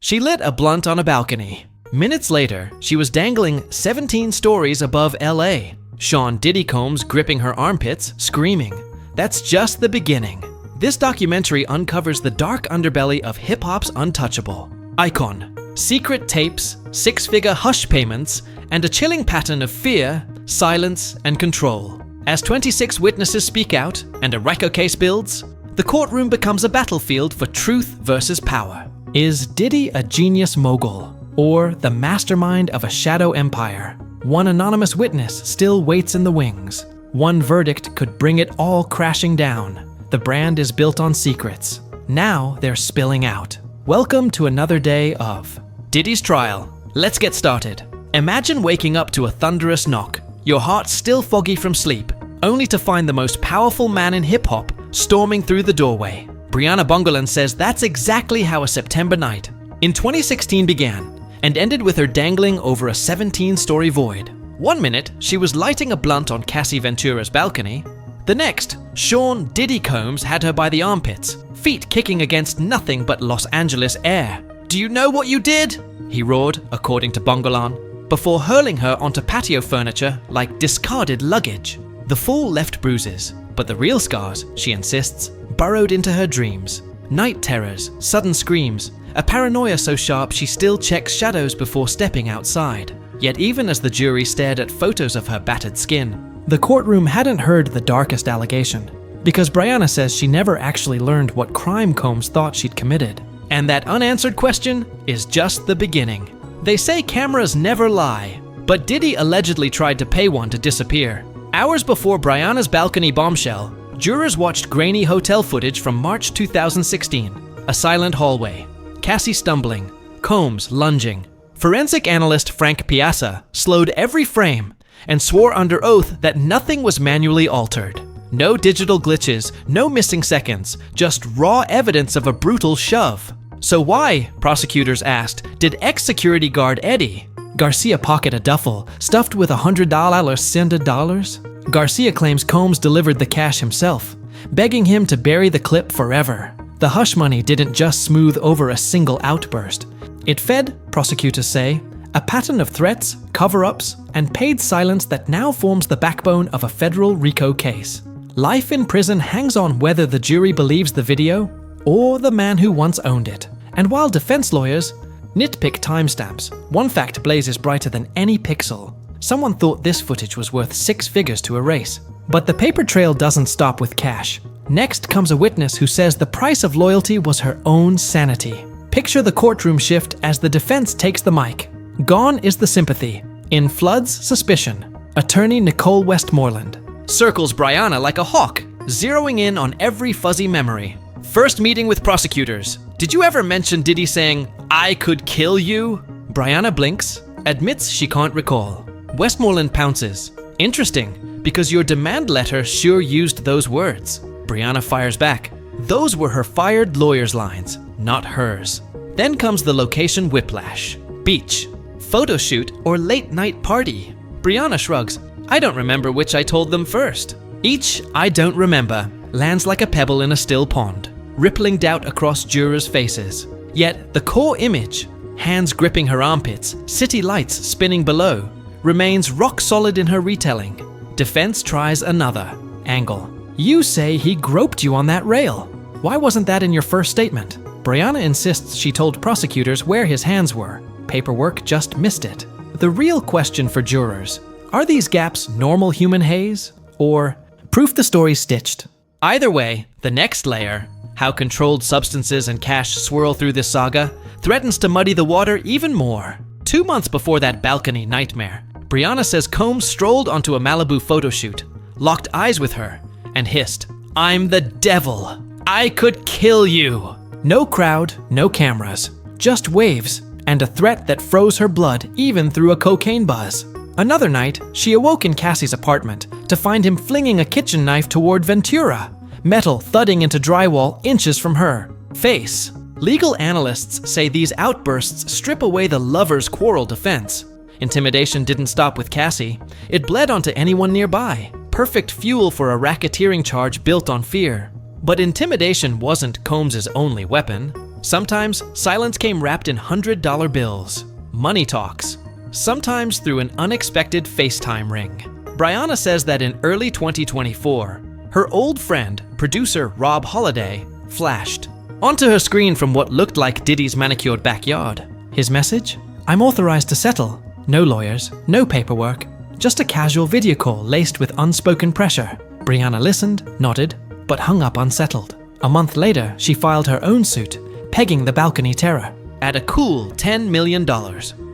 She lit a blunt on a balcony. Minutes later, she was dangling 17 stories above LA. Sean Diddy Combs gripping her armpits, screaming. That's just the beginning. This documentary uncovers the dark underbelly of hip-hop's untouchable. Icon, secret tapes, six-figure hush payments, and a chilling pattern of fear, silence, and control. As 26 witnesses speak out and a RICO case builds, the courtroom becomes a battlefield for truth versus power. Is Diddy a genius mogul, or the mastermind of a shadow empire? One anonymous witness still waits in the wings. One verdict could bring it all crashing down. The brand is built on secrets. Now they're spilling out. Welcome to another day of Diddy's trial. Let's get started. Imagine waking up to a thunderous knock, your heart still foggy from sleep, only to find the most powerful man in hip-hop storming through the doorway. Bryana Bongolan says that's exactly how a September night in 2016 began and ended with her dangling over a 17-story void. One minute, she was lighting a blunt on Cassie Ventura's balcony. The next, Sean Diddy Combs had her by the armpits, feet kicking against nothing but Los Angeles air. "Do you know what you did?" he roared, according to Bongolan, before hurling her onto patio furniture like discarded luggage. The fool left bruises, but the real scars, she insists, burrowed into her dreams. Night terrors, sudden screams, a paranoia so sharp she still checks shadows before stepping outside. Yet even as the jury stared at photos of her battered skin, the courtroom hadn't heard the darkest allegation, because Bryana says she never actually learned what crime Combs thought she'd committed. And that unanswered question is just the beginning. They say cameras never lie, but Diddy allegedly tried to pay one to disappear. Hours before Bryana's balcony bombshell, jurors watched grainy hotel footage from March 2016. A silent hallway, Cassie stumbling, Combs lunging. Forensic analyst Frank Piazza slowed every frame and swore under oath that nothing was manually altered. No digital glitches, no missing seconds, just raw evidence of a brutal shove. So why, prosecutors asked, did ex-security guard Eddie Garcia pocket a duffel stuffed with $100 sended dollars? Garcia claims Combs delivered the cash himself, begging him to bury the clip forever. The hush money didn't just smooth over a single outburst. It fed, prosecutors say, a pattern of threats, cover-ups, and paid silence that now forms the backbone of a federal RICO case. Life in prison hangs on whether the jury believes the video or the man who once owned it. And while defense lawyers nitpick timestamps, one fact blazes brighter than any pixel. Someone thought this footage was worth 6 figures to erase. But the paper trail doesn't stop with cash. Next comes a witness who says the price of loyalty was her own sanity. Picture the courtroom shift as the defense takes the mic. Gone is the sympathy. In floods suspicion. Attorney Nicole Westmoreland circles Bryana like a hawk, zeroing in on every fuzzy memory. First meeting with prosecutors. Did you ever mention Diddy saying, "I could kill you"? Bryana blinks, admits she can't recall. Westmoreland pounces. Interesting, because your demand letter sure used those words. Bryana fires back. Those were her fired lawyer's lines, not hers. Then comes the location whiplash. Beach, photo shoot, or late night party? Bryana shrugs. I don't remember which I told them first. Each "I don't remember" lands like a pebble in a still pond, rippling doubt across jurors' faces. Yet the core image, hands gripping her armpits, city lights spinning below, remains rock solid in her retelling. Defense tries another angle. You say he groped you on that rail. Why wasn't that in your first statement? Bryana insists she told prosecutors where his hands were. Paperwork just missed it. The real question for jurors, are these gaps normal human haze, or proof the story's stitched? Either way, the next layer, how controlled substances and cash swirl through this saga, threatens to muddy the water even more. 2 months before that balcony nightmare, Bryana says Combs strolled onto a Malibu photo shoot, locked eyes with her, and hissed, "I'm the devil. I could kill you." No crowd, no cameras, just waves, and a threat that froze her blood even through a cocaine buzz. Another night, she awoke in Cassie's apartment to find him flinging a kitchen knife toward Ventura, metal thudding into drywall inches from her face. Legal analysts say these outbursts strip away the lover's quarrel defense. Intimidation didn't stop with Cassie. It bled onto anyone nearby. Perfect fuel for a racketeering charge built on fear. But intimidation wasn't Combs' only weapon. Sometimes silence came wrapped in $100 bills. Money talks. Sometimes through an unexpected FaceTime ring. Bryana says that in early 2024, her old friend, producer Rob Holiday, flashed onto her screen from what looked like Diddy's manicured backyard. His message? "I'm authorized to settle. No lawyers, no paperwork, just a casual video call laced with unspoken pressure." Bryana listened, nodded, but hung up unsettled. A month later, she filed her own suit, pegging the balcony terror at a cool $10 million.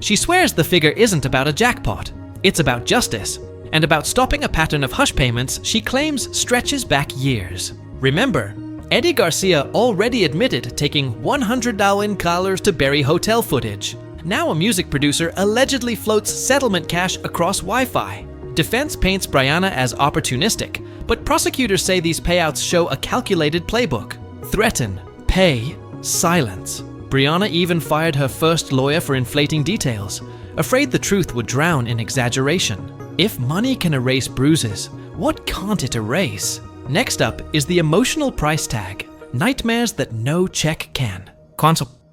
She swears the figure isn't about a jackpot. It's about justice, and about stopping a pattern of hush payments she claims stretches back years. Remember, Eddie Garcia already admitted taking $100 to bury hotel footage. Now a music producer allegedly floats settlement cash across Wi-Fi. Defense paints Bryana as opportunistic, but prosecutors say these payouts show a calculated playbook. Threaten, pay, silence. Bryana even fired her first lawyer for inflating details, afraid the truth would drown in exaggeration. If money can erase bruises, what can't it erase? Next up is the emotional price tag. Nightmares that no check can.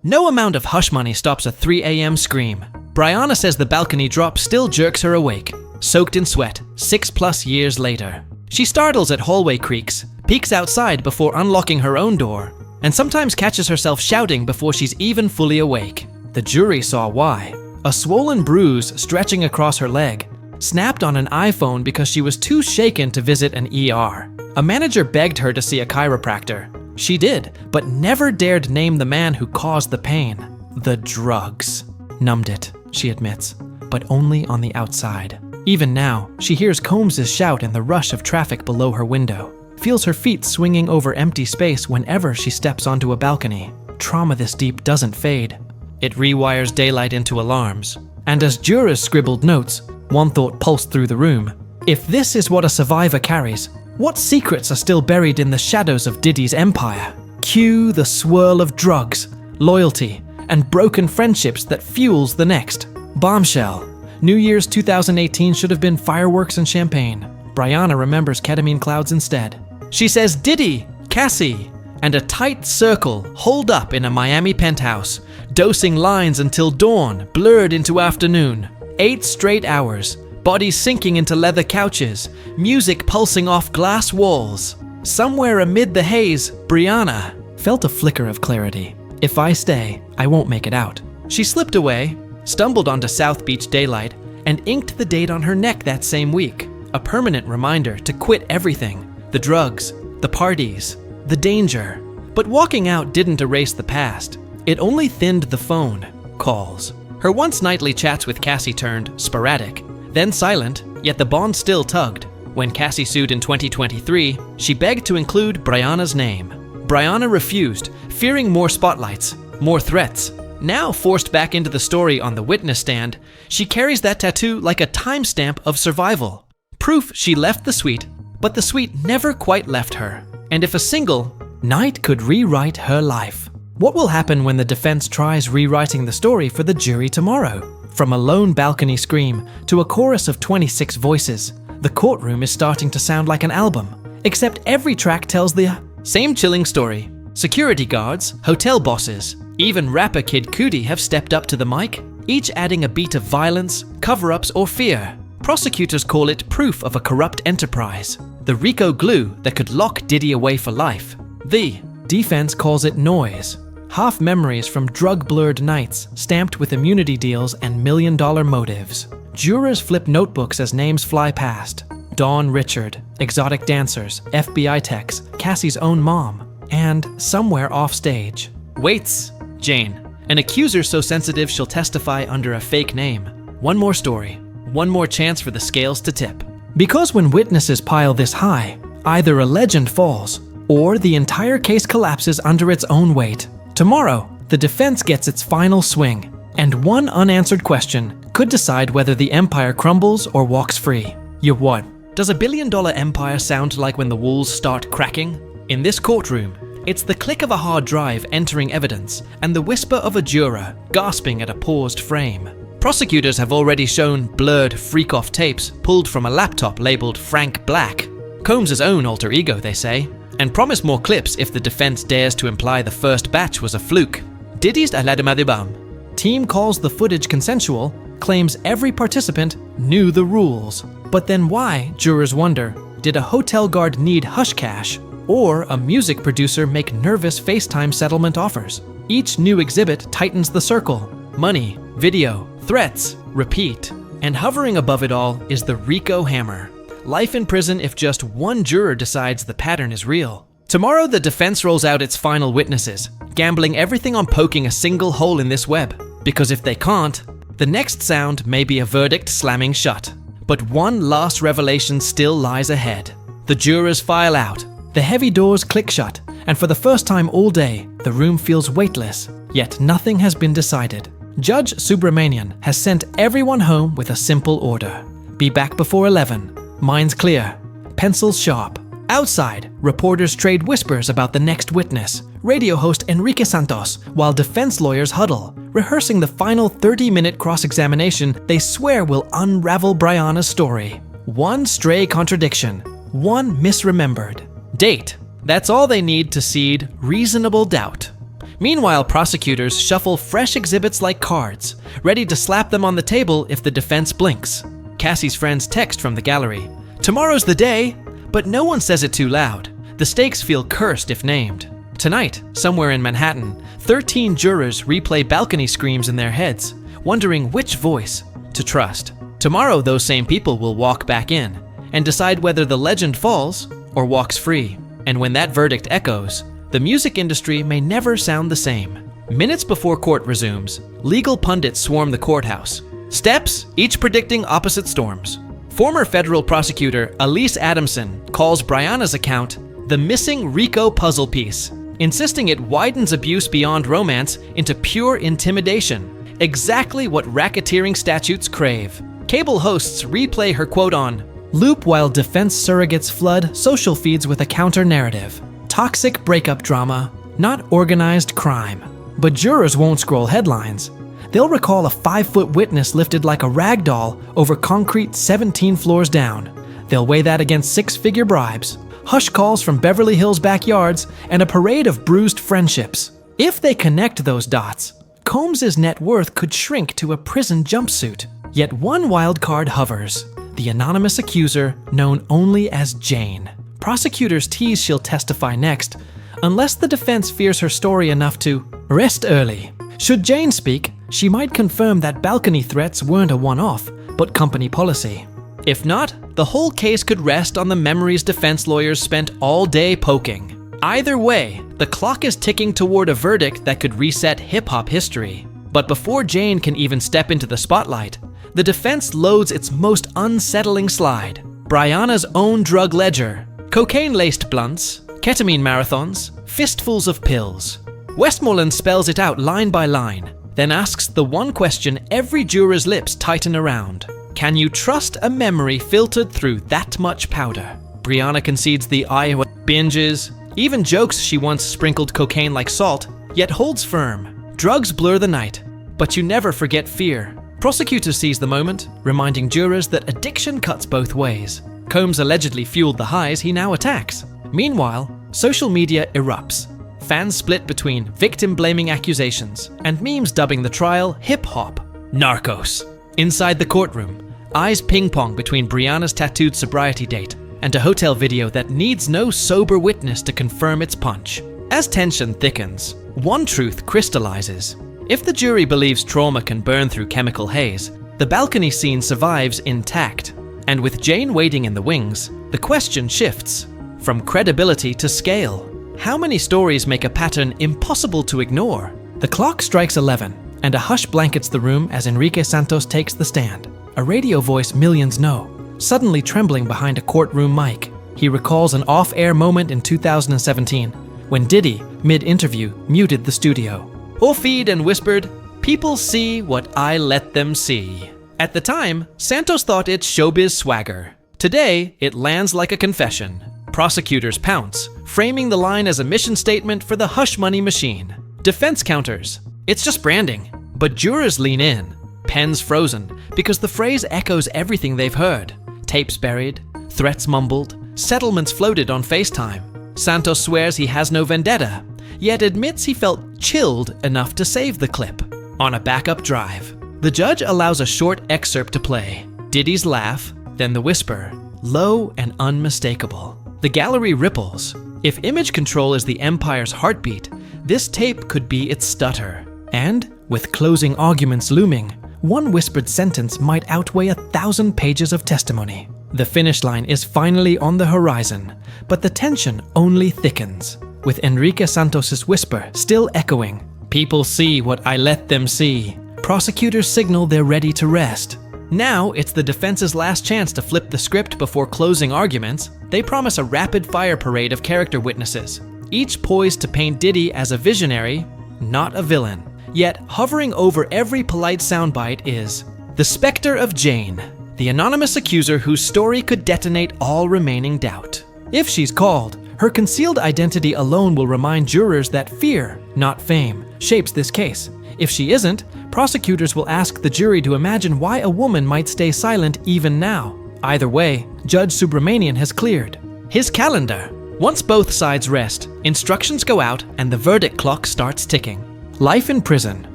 No amount of hush money stops a 3 a.m. scream. Bryana says the balcony drop still jerks her awake, soaked in sweat, 6+ years later. She startles at hallway creaks, peeks outside before unlocking her own door, and sometimes catches herself shouting before she's even fully awake. The jury saw why. A swollen bruise stretching across her leg, snapped on an iPhone because she was too shaken to visit an ER. A manager begged her to see a chiropractor. She did, but never dared name the man who caused the pain. The drugs numbed it, she admits, but only on the outside. Even now, she hears Combs' shout in the rush of traffic below her window, feels her feet swinging over empty space whenever she steps onto a balcony. Trauma this deep doesn't fade. It rewires daylight into alarms. And as jurors scribbled notes, one thought pulsed through the room. If this is what a survivor carries, what secrets are still buried in the shadows of Diddy's empire? Cue the swirl of drugs, loyalty, and broken friendships that fuels the next. Bombshell. New Year's 2018 should have been fireworks and champagne. Bryana remembers ketamine clouds instead. She says Diddy, Cassie, and a tight circle holed up in a Miami penthouse, dosing lines until dawn, blurred into afternoon. 8 straight hours. Bodies sinking into leather couches, music pulsing off glass walls. Somewhere amid the haze, Bryana felt a flicker of clarity. If I stay, I won't make it out. She slipped away, stumbled onto South Beach daylight, and inked the date on her neck that same week. A permanent reminder to quit everything. The drugs, the parties, the danger. But walking out didn't erase the past. It only thinned the phone calls. Her once nightly chats with Cassie turned sporadic. Then silent, yet the bond still tugged. When Cassie sued in 2023, she begged to include Bryana's name. Bryana refused, fearing more spotlights, more threats. Now forced back into the story on the witness stand, she carries that tattoo like a timestamp of survival. Proof she left the suite, but the suite never quite left her. And if a single night could rewrite her life, what will happen when the defense tries rewriting the story for the jury tomorrow? From a lone balcony scream to a chorus of 26 voices, the courtroom is starting to sound like an album, except every track tells the same chilling story. Security guards, hotel bosses, even rapper kid Cudi have stepped up to the mic, each adding a beat of violence, cover-ups, or fear. Prosecutors call it proof of a corrupt enterprise, the RICO glue that could lock Diddy away for life. The defense calls it noise. Half memories from drug-blurred nights, stamped with immunity deals and million-dollar motives. Jurors flip notebooks as names fly past. Dawn Richard, exotic dancers, FBI techs, Cassie's own mom, and somewhere off-stage. Waits, Jane, an accuser so sensitive she'll testify under a fake name. One more story, one more chance for the scales to tip. Because when witnesses pile this high, either a legend falls, or the entire case collapses under its own weight. Tomorrow, the defense gets its final swing, and one unanswered question could decide whether the empire crumbles or walks free. What? Does a billion-dollar empire sound like when the walls start cracking? In this courtroom, it's the click of a hard drive entering evidence and the whisper of a juror gasping at a paused frame. Prosecutors have already shown blurred freak-off tapes pulled from a laptop labeled Frank Black. Combs' own alter ego, they say. and promise more clips if the defense dares to imply the first batch was a fluke. Diddy's Aladimadibaum. Team calls the footage consensual, claims every participant knew the rules. But then why, jurors wonder, did a hotel guard need hush cash or a music producer make nervous FaceTime settlement offers? Each new exhibit tightens the circle. Money, video, threats, repeat. And hovering above it all is the RICO hammer. Life in prison if just one juror decides the pattern is real. Tomorrow the defense rolls out its final witnesses, gambling everything on poking a single hole in this web. Because if they can't, the next sound may be a verdict slamming shut. But one last revelation still lies ahead. The jurors file out. The heavy doors click shut, and for the first time all day, the room feels weightless, yet nothing has been decided. Judge Subramanian has sent everyone home with a simple order. Be back before 11. Minds clear. Pencils sharp. Outside, reporters trade whispers about the next witness. Radio host Enrique Santos, while defense lawyers huddle, rehearsing the final 30-minute cross-examination they swear will unravel Bryana's story. One stray contradiction. One misremembered. Date. That's all they need to seed reasonable doubt. Meanwhile, prosecutors shuffle fresh exhibits like cards, ready to slap them on the table if the defense blinks. Cassie's friends text from the gallery. Tomorrow's the day, but no one says it too loud. The stakes feel cursed if named. Tonight, somewhere in Manhattan, 13 jurors replay balcony screams in their heads, wondering which voice to trust. Tomorrow, those same people will walk back in and decide whether the legend falls or walks free. And when that verdict echoes, the music industry may never sound the same. Minutes before court resumes, legal pundits swarm the courthouse. Steps, each predicting opposite storms. Former federal prosecutor Elise Adamson calls Bryana's account the missing RICO puzzle piece, insisting it widens abuse beyond romance into pure intimidation, exactly what racketeering statutes crave. Cable hosts replay her quote on loop while defense surrogates flood social feeds with a counter-narrative. Toxic breakup drama, not organized crime. But jurors won't scroll headlines. They'll recall a 5-foot witness lifted like a rag doll over concrete 17 floors down. They'll weigh that against 6-figure bribes, hush calls from Beverly Hills backyards, and a parade of bruised friendships. If they connect those dots, Combs' net worth could shrink to a prison jumpsuit. Yet one wild card hovers. The anonymous accuser, known only as Jane. Prosecutors tease she'll testify next, unless the defense fears her story enough to rest early. Should Jane speak, she might confirm that balcony threats weren't a one-off, but company policy. If not, the whole case could rest on the memories defense lawyers spent all day poking. Either way, the clock is ticking toward a verdict that could reset hip-hop history. But before Jane can even step into the spotlight, the defense loads its most unsettling slide. Bryana's own drug ledger. Cocaine-laced blunts, ketamine marathons, fistfuls of pills. Westmoreland spells it out line by line, then asks the one question every juror's lips tighten around. Can you trust a memory filtered through that much powder? Bryana concedes the Iowa binges, even jokes she once sprinkled cocaine like salt, yet holds firm. Drugs blur the night, but you never forget fear. Prosecutor sees the moment, reminding jurors that addiction cuts both ways. Combs allegedly fueled the highs he now attacks. Meanwhile, social media erupts. Fans split between victim-blaming accusations and memes dubbing the trial hip-hop. Narcos. Inside the courtroom, eyes ping-pong between Bryana's tattooed sobriety date and a hotel video that needs no sober witness to confirm its punch. As tension thickens, one truth crystallizes. If the jury believes trauma can burn through chemical haze, the balcony scene survives intact. And with Jane waiting in the wings, the question shifts from credibility to scale. How many stories make a pattern impossible to ignore? The clock strikes 11, and a hush blankets the room as Enrique Santos takes the stand. A radio voice millions know, suddenly trembling behind a courtroom mic. He recalls an off-air moment in 2017, when Diddy, mid-interview, muted the studio. Feed and whispered, "People see what I let them see." At the time, Santos thought it showbiz swagger. Today, it lands like a confession. Prosecutors pounce, framing the line as a mission statement for the hush money machine. Defense counters, "It's just branding." But jurors lean in, pens frozen, because the phrase echoes everything they've heard. Tapes buried, threats mumbled, settlements floated on FaceTime. Santos swears he has no vendetta, yet admits he felt chilled enough to save the clip on a backup drive. The judge allows a short excerpt to play. Diddy's laugh, then the whisper, low and unmistakable. The gallery ripples. If image control is the empire's heartbeat, this tape could be its stutter. And, with closing arguments looming, one whispered sentence might outweigh 1,000 pages of testimony. The finish line is finally on the horizon, but the tension only thickens, with Enrique Santos's whisper still echoing. People see what I let them see. Prosecutors signal they're ready to rest. Now it's the defense's last chance to flip the script before closing arguments. They promise a rapid-fire parade of character witnesses, each poised to paint Diddy as a visionary, not a villain. Yet, hovering over every polite soundbite is the specter of Jane, the anonymous accuser whose story could detonate all remaining doubt. If she's called, her concealed identity alone will remind jurors that fear, not fame, shapes this case. If she isn't, prosecutors will ask the jury to imagine why a woman might stay silent even now. Either way, Judge Subramanian has cleared his calendar. Once both sides rest, instructions go out and the verdict clock starts ticking. Life in prison,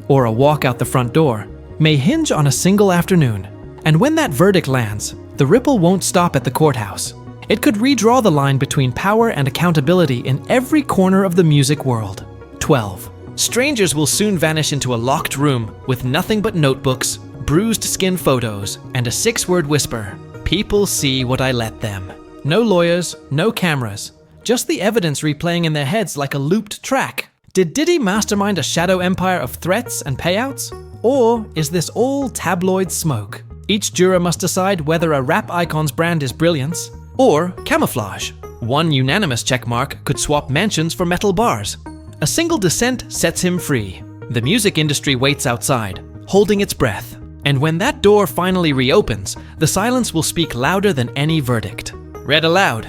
or a walk out the front door, may hinge on a single afternoon. And when that verdict lands, the ripple won't stop at the courthouse. It could redraw the line between power and accountability in every corner of the music world. 12. Strangers will soon vanish into a locked room with nothing but notebooks, bruised skin photos, and a 6-word whisper. People see what I let them. No lawyers, no cameras, just the evidence replaying in their heads like a looped track. Did Diddy mastermind a shadow empire of threats and payouts? Or is this all tabloid smoke? Each juror must decide whether a rap icon's brand is brilliance or camouflage. One unanimous checkmark could swap mansions for metal bars. A single dissent sets him free. The music industry waits outside, holding its breath. And when that door finally reopens, the silence will speak louder than any verdict. Read aloud,